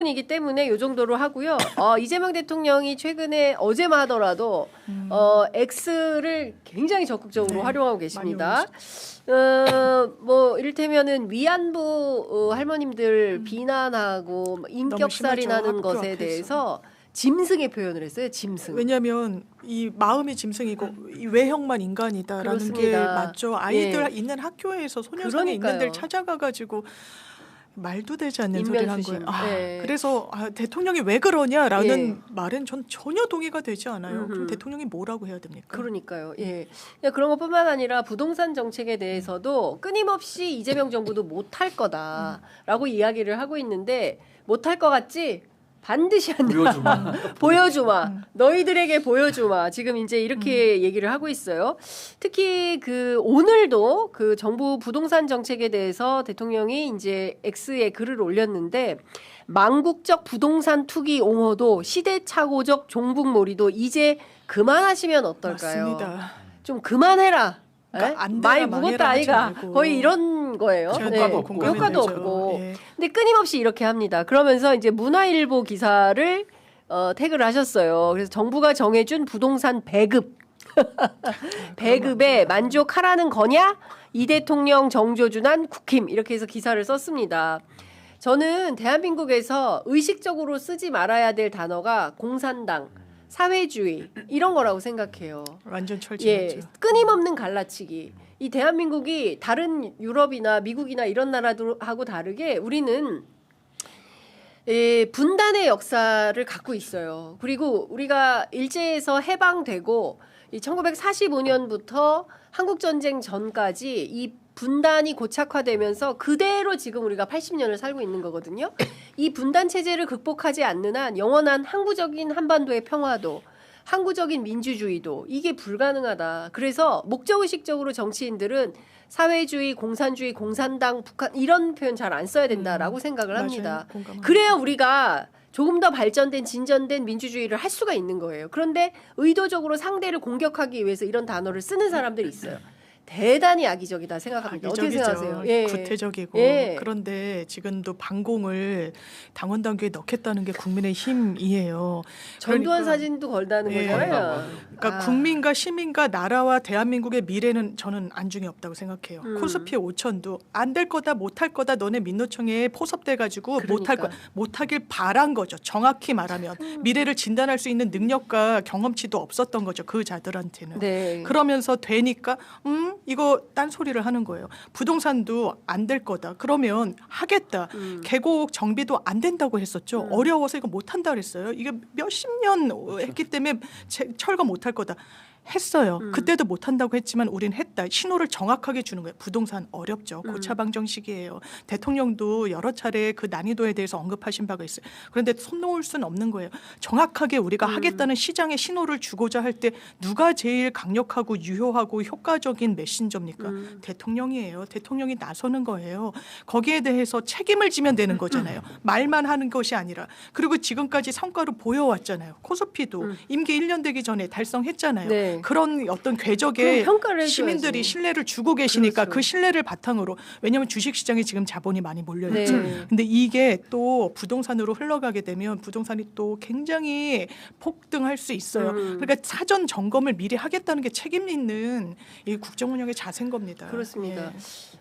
이기 때문에 이 정도로 하고요. 이재명 대통령이 최근에 어제만 하더라도 X를 굉장히 적극적으로 활용하고 계십니다. 뭐 이를테면은 위안부 할머님들 비난하고 인격살인하는 것에 대해서 짐승의 표현을 했어요. 짐승. 왜냐하면 이 마음이 짐승이고 이 외형만 인간이다라는 그렇습니다. 게 맞죠. 아이들 예. 있는 학교에서 소녀상에 있는 데를 찾아가가지고 말도 되지 않는 소리를 한 거예요. 네. 그래서 대통령이 왜 그러냐라는 말은 전 전혀 동의가 되지 않아요. 그럼 대통령이 뭐라고 해야 됩니까? 그러니까요. 예. 그런 것뿐만 아니라 부동산 정책에 대해서도 끊임없이 이재명 정부도 못할 거다라고 이야기를 하고 있는데 못할 것 같지? 반드시 한다. 보여주마. 보여주마. 너희들에게 보여주마. 지금 이제 이렇게 얘기를 하고 있어요. 특히 오늘도 정부 부동산 정책에 대해서 대통령이 이제 X에 글을 올렸는데 망국적 부동산 투기 옹호도 시대착오적 종북몰이도 이제 그만하시면 어떨까요? 맞습니다. 좀 그만해라. 그러니까 안 많이 되라, 묵었다 망해라 하지 아이가 말고. 거의 이런 거예요. 효과도 없고. 효과도 되죠. 없고. 예. 근데 끊임없이 이렇게 합니다. 그러면서 이제 문화일보 기사를 태그를 하셨어요. 그래서 정부가 정해준 부동산 배급 배급에 만족하라는 거냐? 이 대통령 정조준한 국힘 이렇게 해서 기사를 썼습니다. 저는 대한민국에서 의식적으로 쓰지 말아야 될 단어가 공산당, 사회주의 이런 거라고 생각해요. 완전 철저했죠. 끊임없는 갈라치기. 이 대한민국이 다른 유럽이나 미국이나 이런 나라하고 다르게 우리는 분단의 역사를 갖고 있어요. 그리고 우리가 일제에서 해방되고 1945년부터 한국전쟁 전까지 이 분단이 고착화되면서 그대로 지금 우리가 80년을 살고 있는 거거든요. 이 분단 체제를 극복하지 않는 한 영원한 항구적인 한반도의 평화도 항구적인 민주주의도 이게 불가능하다. 그래서 목적의식적으로 정치인들은 사회주의, 공산주의, 공산당, 북한 이런 표현 잘 안 써야 된다라고 생각을 합니다. 그래야 우리가 조금 더 발전된 진전된 민주주의를 할 수가 있는 거예요. 그런데 의도적으로 상대를 공격하기 위해서 이런 단어를 쓰는 사람들이 있어요. 대단히 악의적이다 생각합니다. 어떻게 생각하세요? 예. 구태적이고 그런데 지금도 방공을 당원 당규에 넣겠다는 게 국민의 힘이에요. 전두환 사진도 걸다는 거잖아요. 그러니까 국민과 시민과 나라와 대한민국의 미래는 저는 안중에 없다고 생각해요. 코스피 5천도 안 될 거다 못할 거다 너네 민노총에 포섭돼 가지고 못할 거 못하길 바란 거죠. 정확히 말하면 미래를 진단할 수 있는 능력과 경험치도 없었던 거죠. 그 자들한테는. 네. 그러면서 되니까 이거 딴소리를 하는 거예요. 부동산도 안 될 거다. 그러면 하겠다. 계곡 정비도 안 된다고 했었죠. 어려워서 이거 못한다 그랬어요. 이게 몇십 년 했기 때문에 철거 못할 거다. 했어요. 그때도 못한다고 했지만 우린 했다. 신호를 정확하게 주는 거예요. 부동산 어렵죠. 고차방정 시기예요. 대통령도 여러 차례 그 난이도에 대해서 언급하신 바가 있어요. 그런데 손 놓을 수는 없는 거예요. 정확하게 우리가 하겠다는 시장의 신호를 주고자 할 때 누가 제일 강력하고 유효하고 효과적인 메신저입니까? 대통령이에요. 대통령이 나서는 거예요. 거기에 대해서 책임을 지면 되는 거잖아요. 말만 하는 것이 아니라. 그리고 지금까지 성과로 보여왔잖아요. 코스피도 임기 1년 되기 전에 달성했잖아요. 네. 그런 어떤 궤적에 평가를 시민들이 신뢰를 주고 계시니까 그렇죠. 그 신뢰를 바탕으로 왜냐하면 주식시장에 지금 자본이 많이 몰려있죠. 네. 근데 이게 또 부동산으로 흘러가게 되면 부동산이 또 굉장히 폭등할 수 있어요. 그러니까 사전 점검을 미리 하겠다는 게 책임 있는 이 국정운영의 자세인 겁니다. 그렇습니다. 예.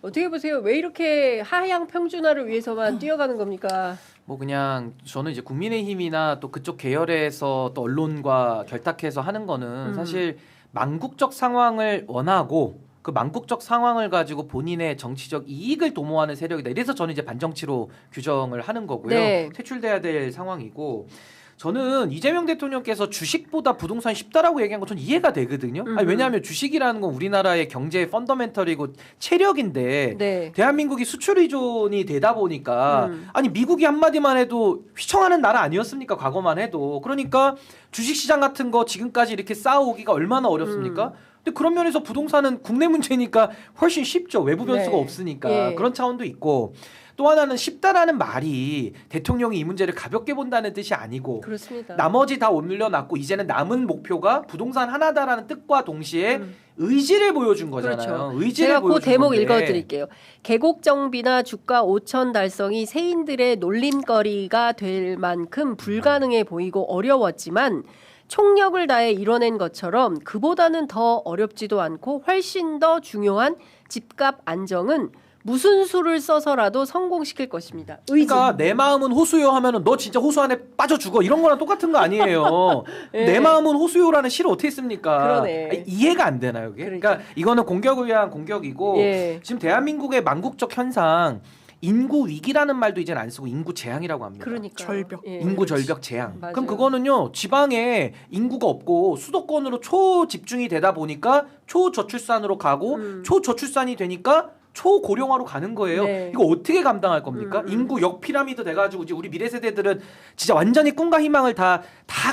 어떻게 보세요? 왜 이렇게 하향 평준화를 위해서만 뛰어가는 겁니까? 뭐 그냥 저는 이제 국민의힘이나 또 그쪽 계열에서 또 언론과 결탁해서 하는 거는 사실 망국적 상황을 원하고 그 망국적 상황을 가지고 본인의 정치적 이익을 도모하는 세력이다. 이래서 저는 이제 반정치로 규정을 하는 거고요. 네. 퇴출돼야 될 상황이고 저는 이재명 대통령께서 주식보다 부동산 쉽다라고 얘기한 거 전 이해가 되거든요. 아니, 왜냐하면 주식이라는 건 우리나라의 경제의 펀더멘털이고 체력인데 네. 대한민국이 수출 의존이 되다 보니까 아니 미국이 한마디만 해도 휘청하는 나라 아니었습니까? 과거만 해도. 그러니까 주식시장 같은 거 지금까지 이렇게 쌓아오기가 얼마나 어렵습니까? 근데 그런 면에서 부동산은 국내 문제니까 훨씬 쉽죠. 외부 변수가 네. 없으니까. 예. 그런 차원도 있고 또 하나는 쉽다라는 말이 대통령이 이 문제를 가볍게 본다는 뜻이 아니고 그렇습니다. 나머지 다 올려놨고 이제는 남은 목표가 부동산 하나다라는 뜻과 동시에 의지를 보여준 거잖아요. 그렇죠. 의지를 제가 그 보여준 대목 건데. 읽어드릴게요. 계곡 정비나 주가 5천 달성이 세인들의 놀림거리가 될 만큼 불가능해 보이고 어려웠지만 총력을 다해 이뤄낸 것처럼 그보다는 더 어렵지도 않고 훨씬 더 중요한 집값 안정은 무슨 수를 써서라도 성공시킬 것입니다. 의지. 그러니까 내 마음은 호수요 하면은 너 진짜 호수 안에 빠져 죽어 이런 거랑 똑같은 거 아니에요. 예. 내 마음은 호수요라는 시를 어떻게 씁니까? 그러네. 아니, 이해가 안 되나요, 이게? 그러니까 이거는 공격을 위한 공격이고 예. 지금 대한민국의 망국적 현상 인구 위기라는 말도 이제는 안 쓰고 인구 재앙이라고 합니다. 그러니까 절벽. 인구 절벽 재앙. 맞아요. 그럼 그거는요 지방에 인구가 없고 수도권으로 초집중이 되다 보니까 초저출산으로 가고 초저출산이 되니까 초고령화로 가는 거예요. 네. 이거 어떻게 감당할 겁니까? 인구 역피라미드 돼가지고 이제 우리 미래 세대들은 진짜 완전히 꿈과 희망을 다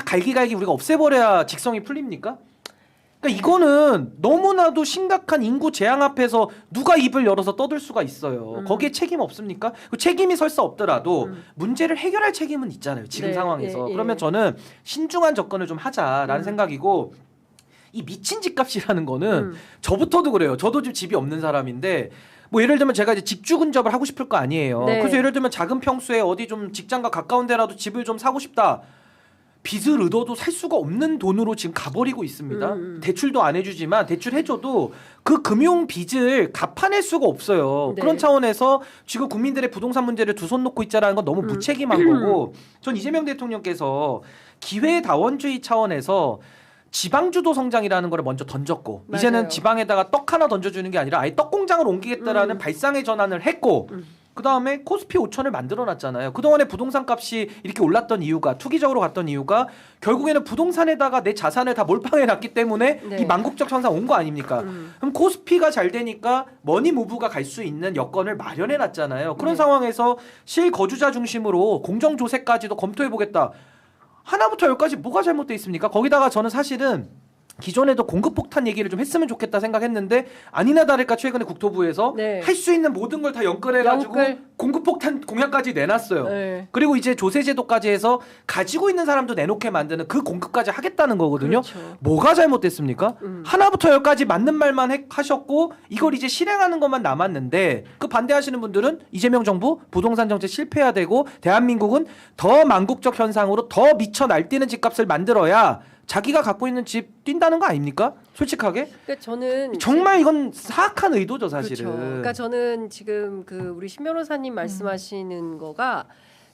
갈기갈기 우리가 없애버려야 직성이 풀립니까? 그러니까 이거는 너무나도 심각한 인구 재앙 앞에서 누가 입을 열어서 떠들 수가 있어요. 거기에 책임 없습니까? 그 책임이 설사 없더라도 문제를 해결할 책임은 있잖아요. 지금 네, 상황에서. 예, 예. 그러면 저는 신중한 접근을 좀 하자라는 생각이고 이 미친 집값이라는 거는 저부터도 그래요. 저도 지금 집이 없는 사람인데 뭐 예를 들면 제가 이제 직주 근접을 하고 싶을 거 아니에요. 네. 그래서 예를 들면 작은 평수에 어디 좀 직장과 가까운 데라도 집을 좀 사고 싶다. 빚을 얻어도 살 수가 없는 돈으로 지금 가버리고 있습니다. 대출도 안 해주지만 대출해줘도 그 금융 빚을 갚아낼 수가 없어요. 네. 그런 차원에서 지금 국민들의 부동산 문제를 두 손 놓고 있자라는 건 너무 무책임한 거고 전 이재명 대통령께서 기회다원주의 차원에서 지방주도 성장이라는 걸 먼저 던졌고 맞아요. 이제는 지방에다가 떡 하나 던져주는 게 아니라 아예 떡 공장을 옮기겠다라는 발상의 전환을 했고 그 다음에 코스피 5천을 만들어놨잖아요. 그동안에 부동산 값이 이렇게 올랐던 이유가 투기적으로 갔던 이유가 결국에는 부동산에다가 내 자산을 다 몰빵해놨기 때문에 네. 이 망국적 현상 온 거 아닙니까? 그럼 코스피가 잘 되니까 머니무브가 갈 수 있는 여건을 마련해놨잖아요. 그런 네. 상황에서 실거주자 중심으로 공정조세까지도 검토해보겠다. 하나부터 열까지 뭐가 잘못돼 있습니까? 거기다가 저는 사실은 기존에도 공급폭탄 얘기를 좀 했으면 좋겠다 생각했는데 아니나 다를까 최근에 국토부에서 네. 할 수 있는 모든 걸 다 연결해가지고 연끌. 공급폭탄 공약까지 내놨어요. 네. 그리고 이제 조세제도까지 해서 가지고 있는 사람도 내놓게 만드는 그 공급까지 하겠다는 거거든요. 그렇죠. 뭐가 잘못됐습니까? 하나부터 열까지 맞는 말만 하셨고 이걸 이제 실행하는 것만 남았는데 그 반대하시는 분들은 이재명 정부 부동산 정책 실패해야 되고 대한민국은 더 망국적 현상으로 더 미쳐 날뛰는 집값을 만들어야 자기가 갖고 있는 집 뛴다는 거 아닙니까? 솔직하게 그러니까 저는 정말 이건 사악한 의도죠 사실은. 그렇죠. 그러니까 저는 지금 그 우리 신 변호사님 말씀하시는 거가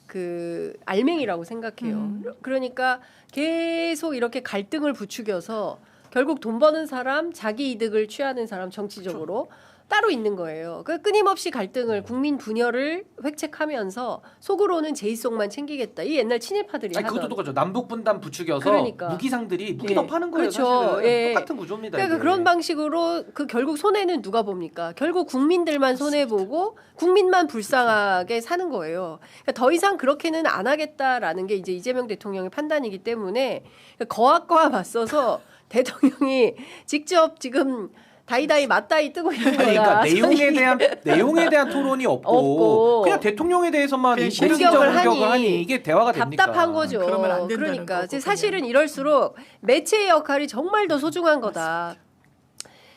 그 알맹이라고 생각해요. 그러니까 계속 이렇게 갈등을 부추겨서 결국 돈 버는 사람, 자기 이득을 취하는 사람 정치적으로 따로 있는 거예요. 그 끊임없이 갈등을 국민 분열을 획책하면서 속으로는 제이송만 챙기겠다. 이 옛날 친일파들이 아니, 하던. 그것도 똑같죠. 남북 분단 부추겨서 그러니까. 무기상들이 무기 예. 더 파는 거예요. 그렇죠. 사실은 예. 똑같은 구조입니다. 그러니까 이게. 그런 방식으로 그 결국 손해는 누가 봅니까? 결국 국민들만 손해 보고 국민만 불쌍하게 사는 거예요. 그러니까 더 이상 그렇게는 안 하겠다라는 게 이제 이재명 대통령의 판단이기 때문에 거학과 맞서서 대통령이 직접 지금 다이다이 맞다이 뜨고 있는 아니, 거라. 그러니까 내용에 대한 토론이 없고 그냥 대통령에 대해서만 그냥 공격을 공격을 하니 이게 대화가 됩니까? 답답한 거죠. 그러면 안 된다는 그러니까 거고, 이제 사실은 이럴수록 매체의 역할이 정말 더 소중한 거다.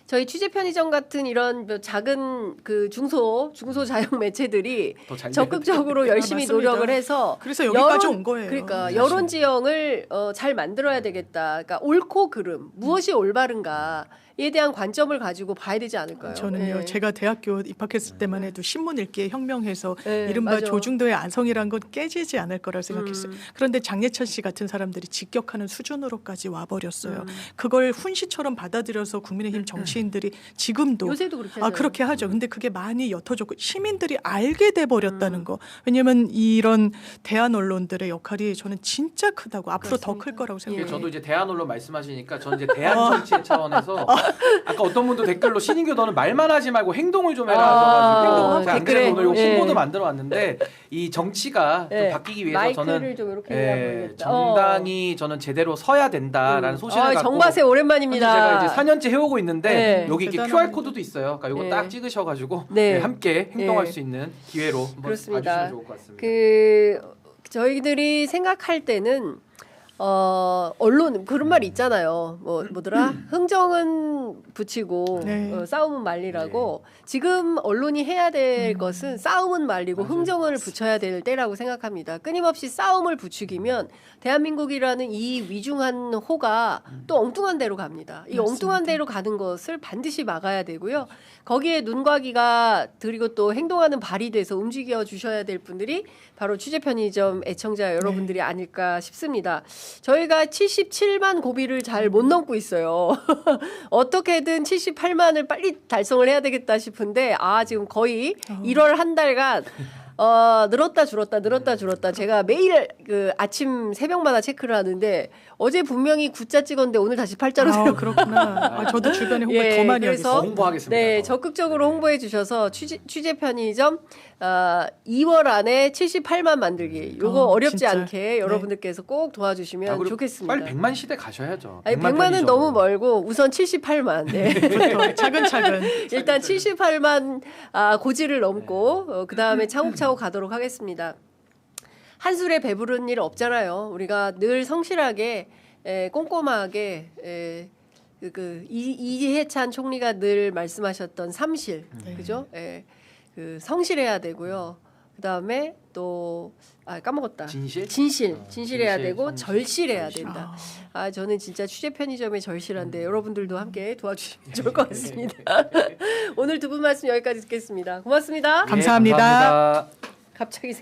저희 취재 편의점 같은 이런 작은 그 중소자영 매체들이 더잘 적극적으로 열심히 맞습니다. 노력을 해서 그래서 여기까지 온 거예요. 그러니까 사실. 여론 지형을 잘 만들어야 되겠다. 그러니까 옳고 그름 무엇이 올바른가에 대한 관점을 가지고 봐야 되지 않을까요? 저는요, 네. 제가 대학교 입학했을 때만 해도 신문 읽기에 혁명해서 네, 이른바 맞아. 조중도의 안성이란 건 깨지지 않을 거라 생각했어요. 그런데 장례철 씨 같은 사람들이 직격하는 수준으로까지 와버렸어요. 그걸 훈시처럼 받아들여서 국민의힘 정치인들이 지금도 요새도 그렇게 하잖아요. 그렇게 하죠. 근데 그게 많이 옅어졌고 시민들이 알게 돼 버렸다는 거. 왜냐하면 이런 대한 언론들의 역할이 저는 진짜 크다고 앞으로 더 클 거라고 예. 생각해요. 저도 이제 대한 언론 말씀하시니까 저는 이제 대한 정치의 차원에서 아까 어떤 분도 댓글로 신인규 너는 말만 하지 말고 행동을 좀 해라 하셔가지고 제가 안 댓글에. 그래도 오늘 이거 예. 홍보도 만들어 왔는데 이 정치가 예. 좀 바뀌기 위해서 마이크를 저는 좀 이렇게 해야겠다. 정당이 저는 제대로 서야 된다라는 소신을 갖고 정바세 오랜만입니다. 제가 이제 4년째 해오고 있는데 네. 여기 이렇게 대단합니다. QR 코드도 있어요. 그러니까 이거 네. 딱 찍으셔가지고 네. 함께 행동할 네. 수 있는 기회로 한번 그렇습니다. 봐주시면 좋을 것 같습니다. 그 저희들이 생각할 때는 언론 그런 말이 있잖아요. 뭐더라? 흥정은 붙이고 네. 싸움은 말리라고. 지금 언론이 해야 될 것은 싸움은 말리고 맞아요. 흥정을 붙여야 될 때라고 생각합니다. 끊임없이 싸움을 부추기면 대한민국이라는 이 위중한 호가 또 엉뚱한 데로 갑니다. 이 맞습니다. 엉뚱한 데로 가는 것을 반드시 막아야 되고요. 거기에 눈과 귀가 그리고 또 행동하는 발이 돼서 움직여 주셔야 될 분들이 바로 취재 편의점 애청자 여러분들이 아닐까 싶습니다. 저희가 77만 고비를 잘 못 넘고 있어요. 어떻게든 78만을 빨리 달성을 해야 되겠다 싶은데 지금 거의 1월 한 달간 늘었다 줄었다. 제가 매일 그 아침 새벽마다 체크를 하는데 어제 분명히 9자 찍었는데 오늘 다시 8자로 내려. 그렇구나. 저도 주변에 홍보 예, 더 많이 그래서 하겠어요. 홍보하겠습니다. 네, 적극적으로 홍보해 주셔서 취재 편의점 2월 안에 78만 만들기. 요거 어렵지 진짜. 않게 여러분들께서 꼭 도와주시면 그리고 좋겠습니다. 빨리 100만 시대 가셔야죠. 아니 100만은 편의점으로. 너무 멀고 우선 78만. 네. 부터 차근차근. 일단 78만 고지를 넘고 그 다음에 차곡차곡 가도록 하겠습니다. 한술에 배부른 일 없잖아요. 우리가 늘 성실하게 꼼꼼하게 이해찬 총리가 늘 말씀하셨던 삼실, 그죠? 그 성실해야 되고요. 그 다음에 또 까먹었다. 진실해야 되고 성실, 절실해야 절실. 된다. 저는 진짜 취재 편의점에 절실한데 여러분들도 함께 도와주시면 좋을 것 같습니다. 오늘 두 분 말씀 여기까지 듣겠습니다. 고맙습니다. 감사합니다. 감사합니다. 갑자기